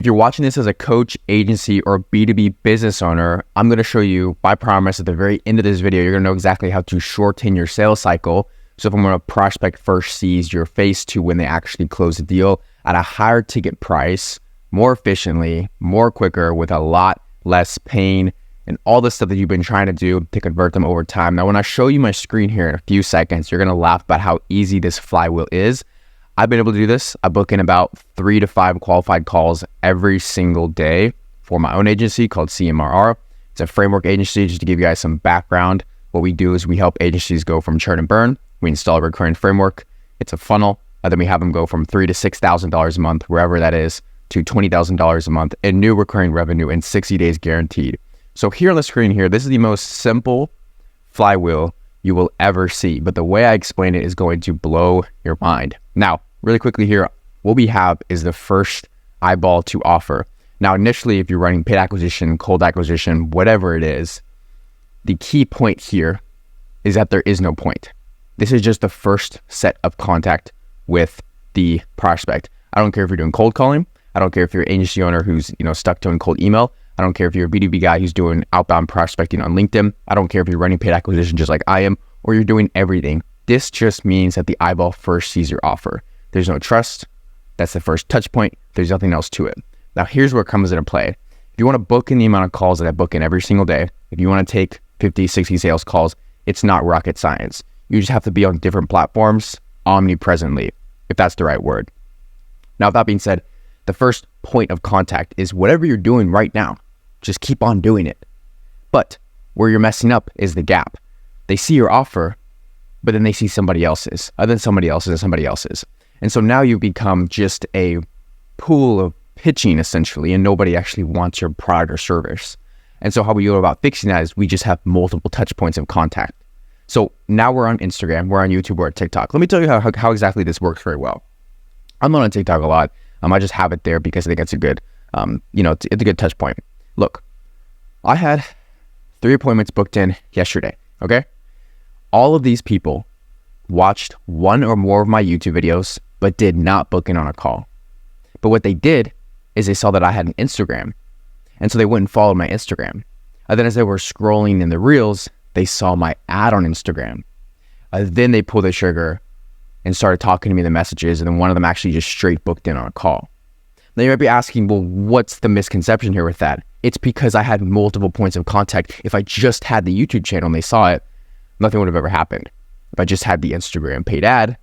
If you're watching this as a coach, agency, or B2B business owner, I'm going to show you, by promise, at the very end of this video, you're going to know exactly how to shorten your sales cycle. So from when a prospect first sees your face to when they actually close the deal at a higher ticket price, more efficiently, more quicker, with a lot less pain and all the stuff that you've been trying to do to convert them over time. Now, when I show you my screen here in a few seconds, you're going to laugh about how easy this flywheel is. I've been able to do this. I book in about 3 to 5 qualified calls every single day for my own agency called SMMA. It's a framework agency. Just to give you guys some background, what we do is we help agencies go from churn and burn. We install a recurring framework. It's a funnel. Then we have them go from $3,000 to $6,000 a month, wherever that is, to $20,000 a month in new recurring revenue in 60 days guaranteed. So here on the screen here, this is the most simple flywheel you will ever see. But the way I explain it is going to blow your mind. Now, really quickly here, what we have is the first eyeball to offer. Now, initially, if you're running paid acquisition, cold acquisition, whatever it is, the key point here is that there is no point. This is just the first set of contact with the prospect. I don't care if you're doing cold calling. I don't care if you're an agency owner who's stuck doing cold email. I don't care if you're a B2B guy who's doing outbound prospecting on LinkedIn. I don't care if you're running paid acquisition just like I am, or you're doing everything. This just means that the eyeball first sees your offer. There's no trust. That's the first touch point. There's nothing else to it. Now, here's where it comes into play. If you want to book in the amount of calls that I book in every single day, if you want to take 50, 60 sales calls, it's not rocket science. You just have to be on different platforms omnipresently, if that's the right word. Now, with that being said, the first point of contact is whatever you're doing right now, just keep on doing it. But where you're messing up is the gap. They see your offer, but then they see somebody else's, and then somebody else's, and somebody else's. And so now you become just a pool of pitching, essentially, and nobody actually wants your product or service. And so how we go about fixing that is we just have multiple touch points of contact. So now we're on Instagram, we're on YouTube, we're on TikTok. Let me tell you how exactly this works very well. I'm not on TikTok a lot. I just have it there because I think it's a good, it's a good touch point. Look, I had 3 appointments booked in yesterday, okay? All of these people watched one or more of my YouTube videos, but did not book in on a call. But what they did is they saw that I had an Instagram, and so they went and followed my Instagram. And then as they were scrolling in the reels, they saw my ad on Instagram. Then they pulled the trigger and started talking to me in the messages, and then one of them actually just straight booked in on a call. Now you might be asking, well, what's the misconception here with that? It's because I had multiple points of contact. If I just had the YouTube channel and they saw it, nothing would have ever happened. If I just had the Instagram paid ad,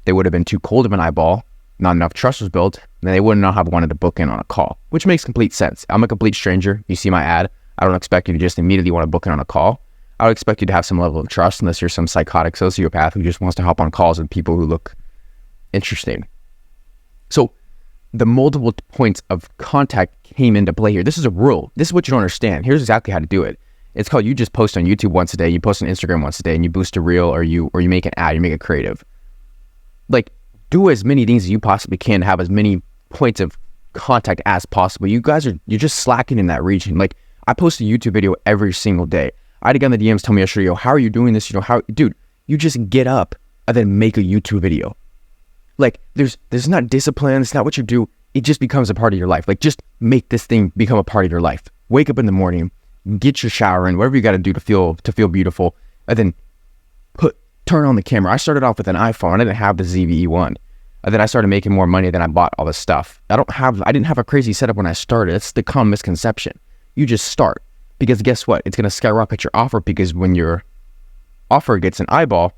they would have been too cold of an eyeball, not enough trust was built, and they would not have wanted to book in on a call, which makes complete sense. I'm a complete stranger. You see my ad. I don't expect you to just immediately want to book in on a call. I would expect you to have some level of trust, unless you're some psychotic sociopath who just wants to hop on calls with people who look interesting. So the multiple points of contact came into play here. This is a rule. This is what you don't understand. Here's exactly how to do it. It's called, you just post on YouTube once a day, you post on Instagram once a day, and you boost a reel, or you make an ad, you make it creative. Like, do as many things as you possibly can to have as many points of contact as possible. You're just slacking in that region. Like, I post a YouTube video every single day. I had a guy in the DMs tell me yesterday, how are you doing this? Dude, you just get up and then make a YouTube video. Like, there's not discipline. It's not what you do. It just becomes a part of your life. Like, just make this thing become a part of your life. Wake up in the morning, get your shower in, whatever you got to do to feel beautiful, and then turn on the camera. I started off with an iPhone. I didn't have the ZVE one. And then I started making more money than I bought all this stuff. I didn't have a crazy setup when I started. It's the common misconception. You just start, because guess what? It's going to skyrocket your offer, because when your offer gets an eyeball,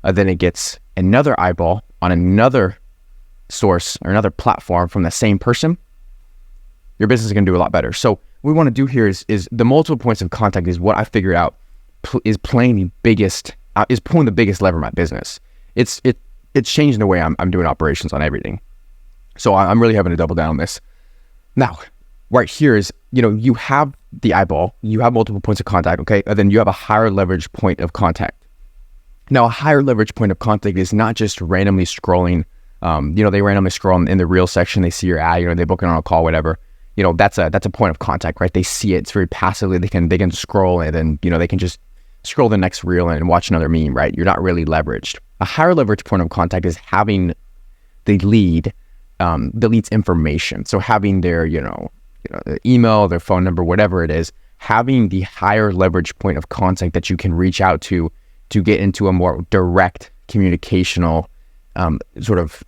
then it gets another eyeball on another source or another platform from the same person, your business is going to do a lot better. So what we want to do here is the multiple points of contact is what I figured out is pulling the biggest lever in my business. It's changing the way I'm doing operations on everything. So I'm really having to double down on this. Now, right here is, you have the eyeball, you have multiple points of contact, okay? And then you have a higher leverage point of contact. Now, a higher leverage point of contact is not just randomly scrolling. They randomly scroll in the reel section, they see your ad, they book it on a call, whatever. That's a point of contact, right? They see it. It's very passively. They can scroll, and then, they can just scroll the next reel and watch another meme, right? You're not really leveraged. A higher leverage point of contact is having the lead the lead's information. So having their, their email, their phone number, whatever it is, having the higher leverage point of contact that you can reach out to get into a more direct communicational sort of,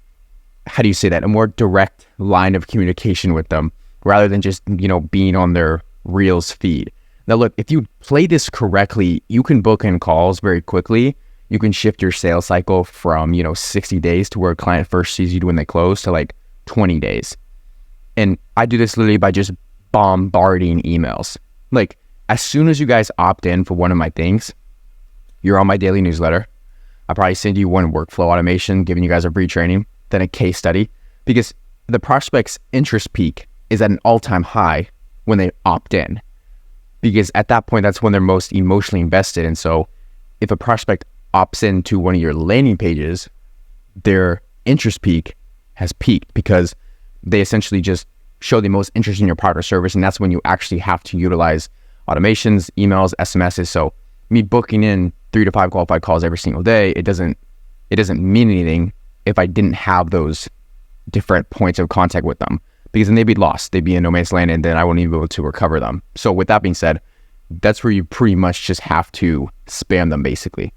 how do you say that? A more direct line of communication with them rather than just, being on their Reels feed. Now, look, if you play this correctly, you can book in calls very quickly. You can shift your sales cycle from, 60 days to where a client first sees you when they close to like 20 days. And I do this literally by just bombarding emails. Like, as soon as you guys opt in for one of my things, you're on my daily newsletter. I'll probably send you one workflow automation, giving you guys a free training, then a case study, because the prospect's interest peak is at an all-time high when they opt in. Because at that point, that's when they're most emotionally invested. And so if a prospect opts into one of your landing pages, their interest peak has peaked because they essentially just show the most interest in your product or service. And that's when you actually have to utilize automations, emails, SMSs. So me booking in 3 to 5 qualified calls every single day, it doesn't mean anything if I didn't have those different points of contact with them, because then they'd be lost. They'd be in no man's land, and then I wouldn't even be able to recover them. So with that being said, that's where you pretty much just have to spam them, basically.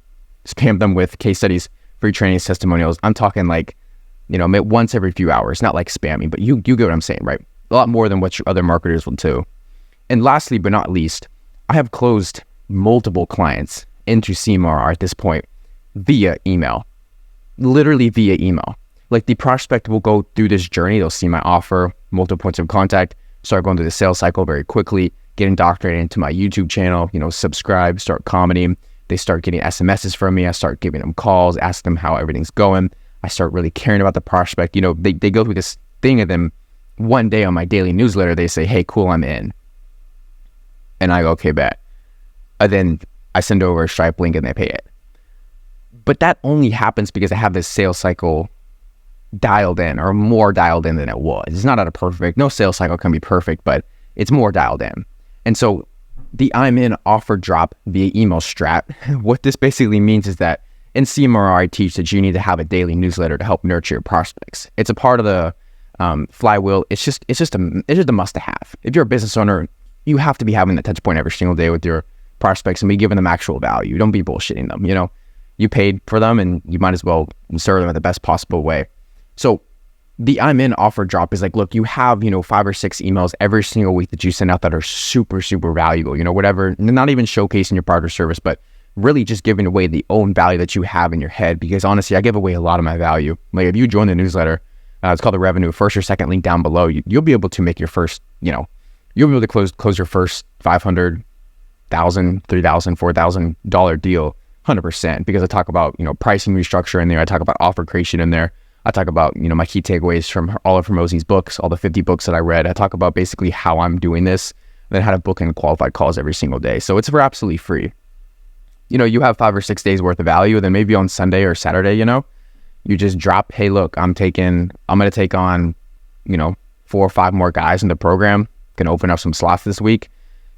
Spam them with case studies, free trainings, testimonials. I'm talking like, once every few hours, not like spamming, but you get what I'm saying, right? A lot more than what your other marketers will do. And lastly, but not least, I have closed multiple clients into CMRR at this point via email, literally via email. Like, the prospect will go through this journey. They'll see my offer, multiple points of contact, start going through the sales cycle very quickly, get indoctrinated into my YouTube channel, subscribe, start commenting. They start getting SMSs from me. I start giving them calls, ask them how everything's going. I start really caring about the prospect. They go through this thing, and then one day on my daily newsletter, they say, hey, cool, I'm in. And I go, okay, bet. And then I send over a Stripe link and they pay it. But that only happens because I have this sales cycle dialed in, or more dialed in than it was. It's not at a perfect, no sales cycle can be perfect, but it's more dialed in. And so the I'm in offer drop via email strat, what this basically means is that in CMRR, I teach that you need to have a daily newsletter to help nurture your prospects. It's a part of the flywheel. It's just a must to have. If you're a business owner, you have to be having that touch point every single day with your prospects and be giving them actual value. Don't be bullshitting them. You paid for them, and you might as well serve them in the best possible way. So the I'm in offer drop is like, look, you have, 5 or 6 emails every single week that you send out that are super, super valuable, whatever, not even showcasing your product or service, but really just giving away the own value that you have in your head. Because honestly, I give away a lot of my value. Like, if you join the newsletter, it's called the revenue, first or second link down below, you'll be able to make your first, you'll be able to close your first $500, $1,000, $3,000, $4,000 deal 100%, because I talk about, pricing restructure in there. I talk about offer creation in there. I talk about, my key takeaways from all of Hormozi's books, all the 50 books that I read. I talk about basically how I'm doing this, and then how to book in qualified calls every single day. So it's for absolutely free. You have 5 or 6 days worth of value. Then maybe on Sunday or Saturday, you just drop, hey, look, I'm going to take on, 4 or 5 more guys in the program. Going to open up some slots this week.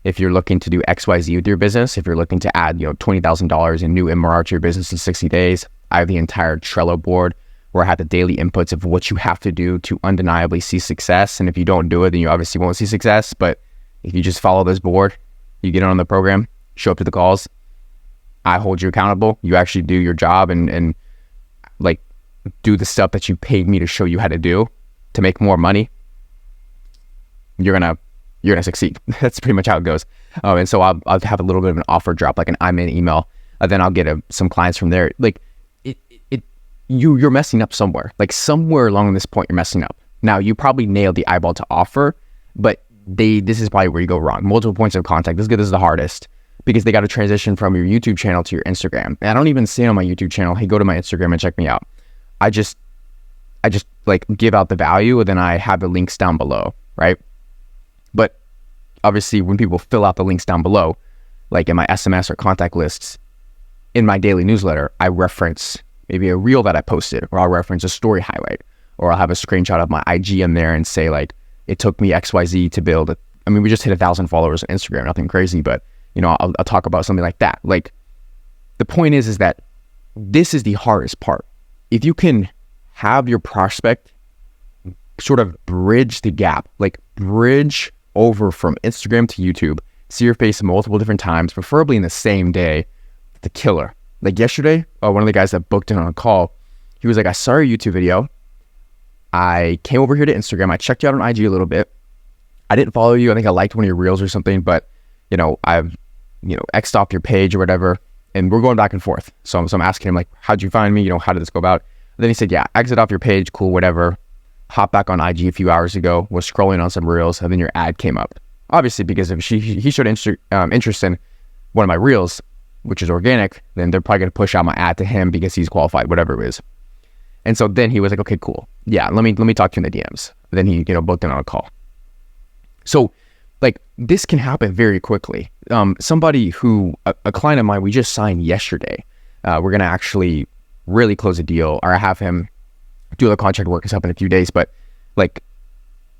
If you're looking to do XYZ with your business, if you're looking to add, $20,000 in new MRR to your business in 60 days, I have the entire Trello board where I have the daily inputs of what you have to do to undeniably see success. And if you don't do it, then you obviously won't see success. But if you just follow this board, you get on the program, show up to the calls, I hold you accountable. You actually do your job and like do the stuff that you paid me to show you how to do to make more money. You're gonna succeed. That's pretty much how it goes. And so I'll have a little bit of an offer drop, like an I'm in email. Then I'll get some clients from there. Like you're messing up somewhere. Like somewhere along this point, you're messing up. Now you probably nailed the eyeball to offer, but this is probably where you go wrong. Multiple points of contact. This is the hardest because they got to transition from your YouTube channel to your Instagram. And I don't even say on my YouTube channel, hey, go to my Instagram and check me out. I just like give out the value, and then I have the links down below, right? But obviously when people fill out the links down below, like in my SMS or contact lists, in my daily newsletter, I reference maybe a reel that I posted, or I'll reference a story highlight, or I'll have a screenshot of my IG in there and say like, it took me XYZ to build it. I mean, we just hit 1,000 followers on Instagram, nothing crazy, but I'll talk about something like that. Like the point is that this is the hardest part. If you can have your prospect sort of bridge the gap, like bridge over from Instagram to YouTube, see your face multiple different times, preferably in the same day. The killer. Like yesterday, one of the guys that booked in on a call, he was like, I saw your YouTube video. I came over here to Instagram. I checked you out on IG a little bit. I didn't follow you. I think I liked one of your reels or something, but I've, X'd off your page or whatever. And we're going back and forth. So I'm asking him like, how'd you find me? How did this go about? And then he said, yeah, exit off your page. Cool, whatever. Hop back on IG a few hours ago, was scrolling on some reels, and then your ad came up. Obviously, because if he showed interest in one of my reels, which is organic, then they're probably going to push out my ad to him because he's qualified, whatever it is. And so then he was like, okay, cool. Yeah, let me talk to you in the DMs. Then he, booked in on a call. So like this can happen very quickly. Somebody who, a client of mine, we just signed yesterday. We're going to actually really close a deal, or have him do the contract work and stuff in a few days. But like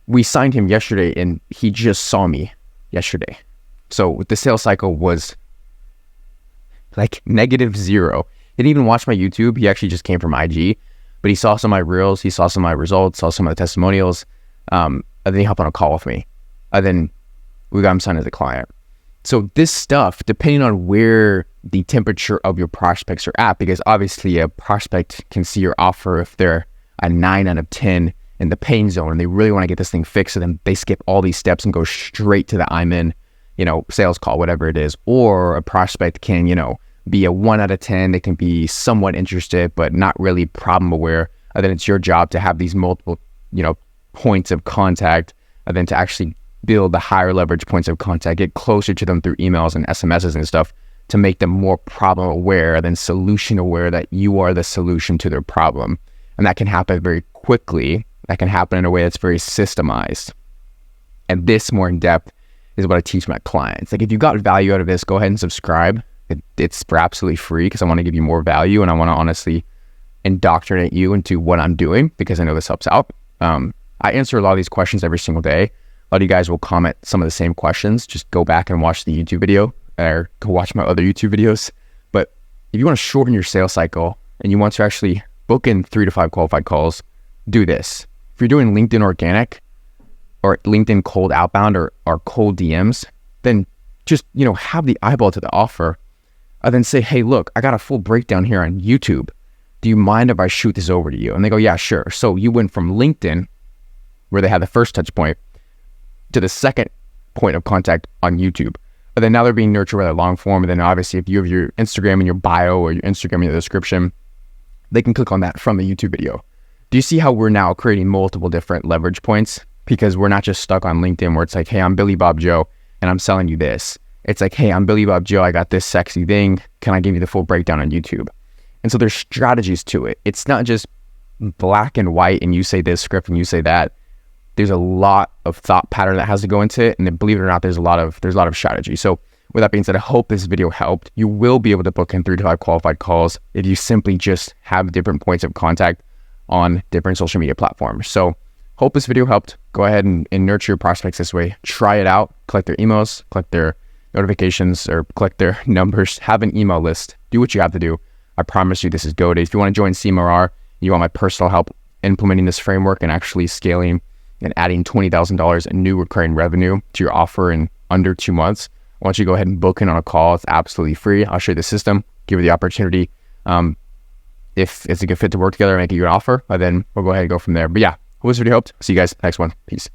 we signed him yesterday and he just saw me yesterday. So the sales cycle was like -0. He didn't even watch my YouTube. He actually just came from IG, but he saw some of my reels. He saw some of my results, saw some of the testimonials. And then he hopped on a call with me. And then we got him signed as a client. So this stuff, depending on where the temperature of your prospects are at, because obviously a prospect can see your offer if they're a 9 out of 10 in the pain zone and they really want to get this thing fixed, so then they skip all these steps and go straight to the I'm in, sales call, whatever it is. Or a prospect can, be a 1 out of 10. They can be somewhat interested, but not really problem aware. And then it's your job to have these multiple, points of contact, and then to actually build the higher leverage points of contact, get closer to them through emails and SMSs and stuff to make them more problem aware than solution aware, that you are the solution to their problem. And that can happen very quickly. That can happen in a way that's very systemized. And this more in depth is what I teach my clients. Like if you got value out of this, go ahead and subscribe. It's for absolutely free because I want to give you more value and I want to honestly indoctrinate you into what I'm doing because I know this helps out. I answer a lot of these questions every single day. A lot of you guys will comment some of the same questions. Just go back and watch the YouTube video or go watch my other YouTube videos. But if you want to shorten your sales cycle and you want to actually book in 3 to 5 qualified calls, do this. If you're doing LinkedIn organic or LinkedIn cold outbound or cold DMs, then just, have the eyeball to the offer and then say, hey, look, I got a full breakdown here on YouTube. Do you mind if I shoot this over to you? And they go, yeah, sure. So you went from LinkedIn, where they had the first touch point, to the second point of contact on YouTube. But then now they're being nurtured by the long form. And then obviously if you have your Instagram in your bio or your Instagram in the description, they can click on that from the YouTube video. Do you see how we're now creating multiple different leverage points? Because we're not just stuck on LinkedIn where it's like, hey, I'm Billy Bob Joe and I'm selling you this. It's like, hey, I'm Billy Bob Joe. I got this sexy thing. Can I give you the full breakdown on YouTube? And so there's strategies to it. It's not just black and white and you say this script and you say that. There's a lot of thought pattern that has to go into it. And then believe it or not, there's a lot of strategy. So with that being said, I hope this video helped. You will be able to book in 3 to 5 qualified calls if you simply just have different points of contact on different social media platforms. So hope this video helped. Go ahead and nurture your prospects this way. Try it out. Collect their emails, collect their notifications, or collect their numbers. Have an email list. Do what you have to do. I promise you this is go-to. If you want to join SMMA, you want my personal help implementing this framework and actually scaling and adding $20,000 in new recurring revenue to your offer in under 2 months, I want you to go ahead and book in on a call. It's absolutely free. I'll show you the system, give you the opportunity. If it's a good fit to work together, make you an offer, then we'll go ahead and go from there. But yeah, hope this video helped. See you guys next one. Peace.